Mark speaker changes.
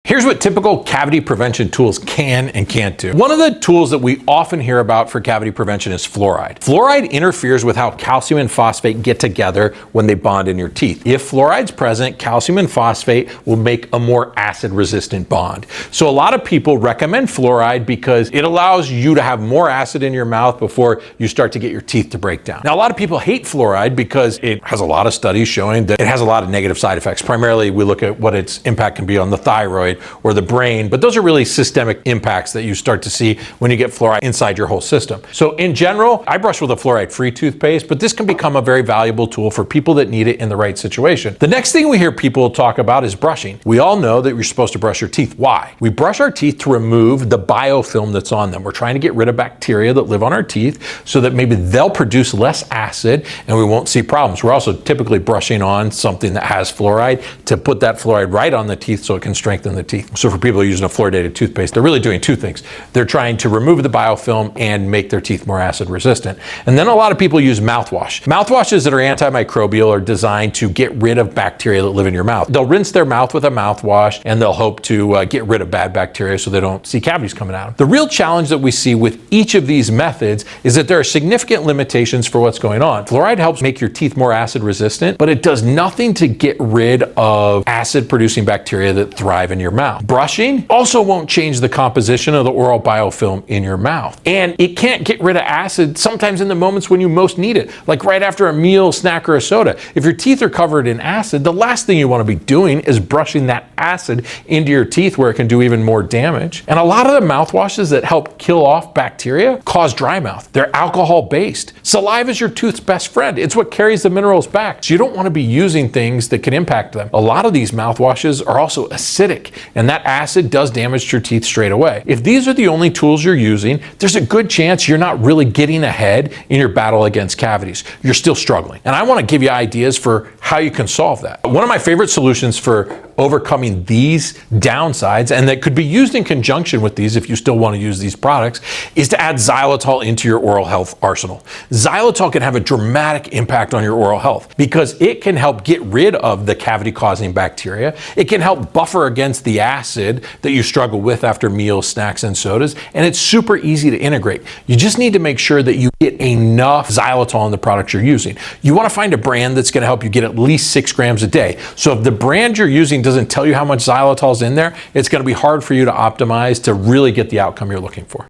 Speaker 1: Here's what typical cavity prevention tools can and can't do. One of the tools that we often hear about for cavity prevention is fluoride. Fluoride interferes with how calcium and phosphate get together when they bond in your teeth. If fluoride's present, calcium and phosphate will make a more acid-resistant bond. So a lot of people recommend fluoride because it allows you to have more acid in your mouth before you start to get your teeth to break down. Now, a lot of people hate fluoride because it has a lot of studies showing that it has a lot of negative side effects. Primarily, we look at what its impact can be on the thyroid or the brain, but those are really systemic impacts that you start to see when you get fluoride inside your whole system. So in general, I brush with a fluoride-free toothpaste, but this can become a very valuable tool for people that need it in the right situation. The next thing we hear people talk about is brushing. We all know that you're supposed to brush your teeth. Why? We brush our teeth to remove the biofilm that's on them. We're trying to get rid of bacteria that live on our teeth so that maybe they'll produce less acid and we won't see problems. We're also typically brushing on something that has fluoride to put that fluoride right on the teeth so it can strengthen the teeth. So for people using a fluoridated toothpaste, they're really doing two things. They're trying to remove the biofilm and make their teeth more acid resistant. And then a lot of people use mouthwash. Mouthwashes that are antimicrobial are designed to get rid of bacteria that live in your mouth. They'll rinse their mouth with a mouthwash and they'll hope to get rid of bad bacteria so they don't see cavities coming out. The real challenge that we see with each of these methods is that there are significant limitations for what's going on. Fluoride helps make your teeth more acid resistant, but it does nothing to get rid of acid producing bacteria that thrive in your mouth. Brushing also won't change the composition of the oral biofilm in your mouth. And it can't get rid of acid sometimes in the moments when you most need it, like right after a meal, snack, or a soda. If your teeth are covered in acid, the last thing you want to be doing is brushing that acid into your teeth where it can do even more damage. And a lot of the mouthwashes that help kill off bacteria cause dry mouth. They're alcohol-based. Saliva is your tooth's best friend. It's what carries the minerals back. So you don't want to be using things that can impact them. A lot of these mouthwashes are also acidic, and that acid does damage your teeth straight away. If these are the only tools you're using, there's a good chance you're not really getting ahead in your battle against cavities. You're still struggling. And I want to give you ideas for how you can solve that. One of my favorite solutions for overcoming these downsides, and that could be used in conjunction with these if you still want to use these products, is to add xylitol into your oral health arsenal. Xylitol can have a dramatic impact on your oral health because it can help get rid of the cavity-causing bacteria. It can help buffer against the acid that you struggle with after meals, snacks, and sodas, and it's super easy to integrate. You just need to make sure that you get enough xylitol in the products you're using. You want to find a brand that's going to help you get at least 6 grams a day. So if the brand you're using doesn't tell you how much xylitol is in there, it's going to be hard for you to optimize to really get the outcome you're looking for.